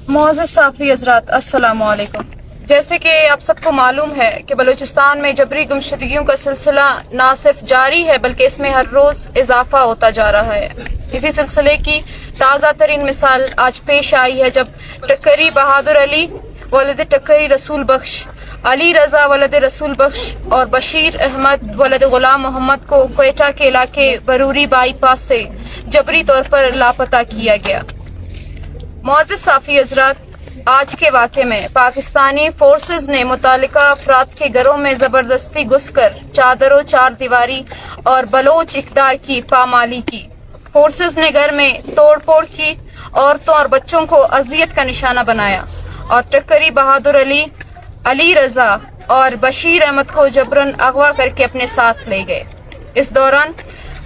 معزز صحافی حضرات السلام علیکم۔ جیسے کہ آپ سب کو معلوم ہے کہ بلوچستان میں جبری گمشدگیوں کا سلسلہ نہ صرف جاری ہے بلکہ اس میں ہر روز اضافہ ہوتا جا رہا ہے۔ اسی سلسلے کی تازہ ترین مثال آج پیش آئی ہے جب ٹکری بہادر علی ولد ٹکری رسول بخش، علی رضا ولد رسول بخش اور بشیر احمد ولد غلام محمد کو کوئٹہ کے علاقے بروری بائی پاس سے جبری طور پر لاپتہ کیا گیا۔ معزز صحافی حضرات، آج کے واقعے میں پاکستانی فورسز نے متعلقہ افراد کے گھروں میں زبردستی گھس کر چادر و چار دیواری اور بلوچ اقدار کی پامالی کی۔ فورسز نے گھر میں توڑ پھوڑ کی، عورتوں اور بچوں کو اذیت کا نشانہ بنایا اور ٹکری بہادر علی، علی رضا اور بشیر احمد کو جبراً اغوا کر کے اپنے ساتھ لے گئے۔ اس دوران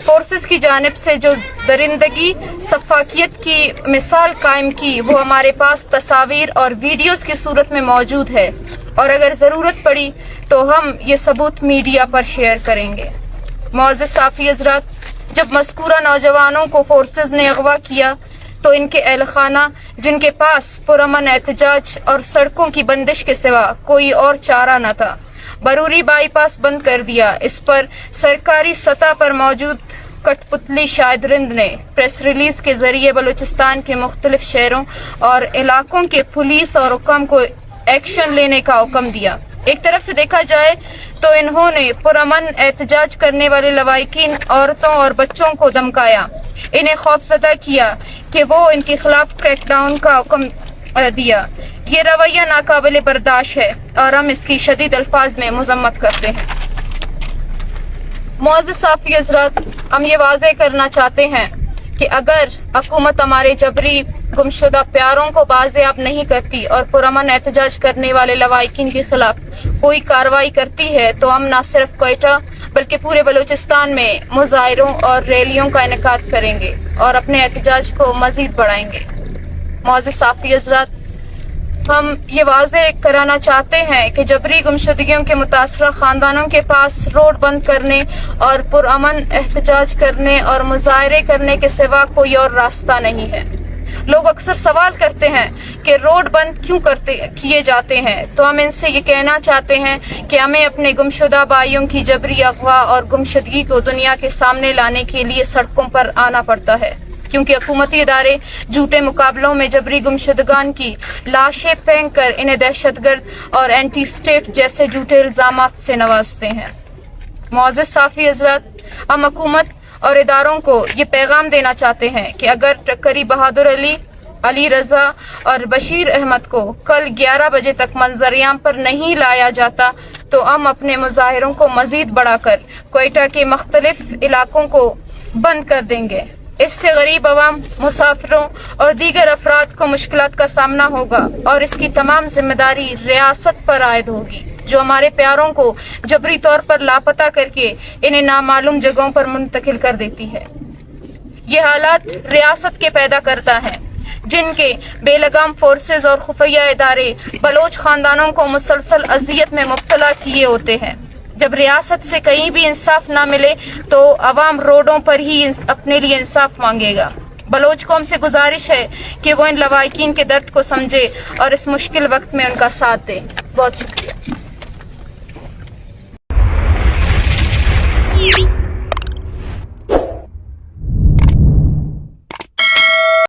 فورسز کی جانب سے جو درندگی شفافیت کی مثال قائم کی وہ ہمارے پاس تصاویر اور ویڈیوز کی صورت میں موجود ہے، اور اگر ضرورت پڑی تو ہم یہ ثبوت میڈیا پر شیئر کریں گے۔ معزز صحافی حضرات، جب مذکورہ نوجوانوں کو فورسز نے اغوا کیا تو ان کے اہل خانہ، جن کے پاس پرامن احتجاج اور سڑکوں کی بندش کے سوا کوئی اور چارہ نہ تھا، بروری بائی پاس بند کر دیا۔ اس پر سرکاری سطح پر موجود کٹ پتلی شاہد رند نے پریس ریلیز کے ذریعے بلوچستان کے مختلف شہروں اور علاقوں کے پولیس اور حکام کو ایکشن لینے کا حکم دیا۔ ایک طرف سے دیکھا جائے تو انہوں نے پرامن احتجاج کرنے والے لواحقین، عورتوں اور بچوں کو دھمکایا، انہیں خوفزدہ کیا کہ وہ ان کے خلاف کریک ڈاؤن کا حکم دیا۔ یہ رویہ ناقابل برداشت ہے اور ہم اس کی شدید الفاظ میں مذمت کرتے ہیں۔ معزز صحافی حضرات، ہم یہ واضح کرنا چاہتے ہیں کہ اگر حکومت ہمارے جبری گمشدہ پیاروں کو بازیاب نہیں کرتی اور پرامن احتجاج کرنے والے لواحقین کے خلاف کوئی کارروائی کرتی ہے تو ہم نہ صرف کوئٹہ بلکہ پورے بلوچستان میں مظاہروں اور ریلیوں کا انعقاد کریں گے اور اپنے احتجاج کو مزید بڑھائیں گے۔ معزز صحافی حضرات، ہم یہ واضح کرانا چاہتے ہیں کہ جبری گمشدگیوں کے متاثرہ خاندانوں کے پاس روڈ بند کرنے اور پرامن احتجاج کرنے اور مظاہرے کرنے کے سوا کوئی اور راستہ نہیں ہے۔ لوگ اکثر سوال کرتے ہیں کہ روڈ بند کیوں کیے جاتے ہیں، تو ہم ان سے یہ کہنا چاہتے ہیں کہ ہمیں اپنے گمشدہ بھائیوں کی جبری اغوا اور گمشدگی کو دنیا کے سامنے لانے کے لیے سڑکوں پر آنا پڑتا ہے، کیونکہ حکومتی ادارے جھوٹے مقابلوں میں جبری گمشدگان کی لاشیں پھینک کر انہیں دہشت گرد اور اینٹی اسٹیٹ جیسے جھوٹے الزامات سے نوازتے ہیں۔ معزز صحافی حضرات، ہم حکومت اور اداروں کو یہ پیغام دینا چاہتے ہیں کہ اگر ٹکری بہادر علی، علی رضا اور بشیر احمد کو کل 11 بجے تک منظریام پر نہیں لایا جاتا تو ہم اپنے مظاہروں کو مزید بڑھا کر کوئٹہ کے مختلف علاقوں کو بند کر دیں گے۔ اس سے غریب عوام، مسافروں اور دیگر افراد کو مشکلات کا سامنا ہوگا اور اس کی تمام ذمہ داری ریاست پر عائد ہوگی، جو ہمارے پیاروں کو جبری طور پر لاپتہ کر کے انہیں نامعلوم جگہوں پر منتقل کر دیتی ہے۔ یہ حالات ریاست کے پیدا کرتا ہے، جن کے بے لگام فورسز اور خفیہ ادارے بلوچ خاندانوں کو مسلسل اذیت میں مبتلا کیے ہوتے ہیں۔ جب ریاست سے کہیں بھی انصاف نہ ملے تو عوام روڈوں پر ہی اپنے لیے انصاف مانگے گا۔ بلوچ قوم سے گزارش ہے کہ وہ ان لواحقین کے درد کو سمجھے اور اس مشکل وقت میں ان کا ساتھ دے۔ بہت شکریہ۔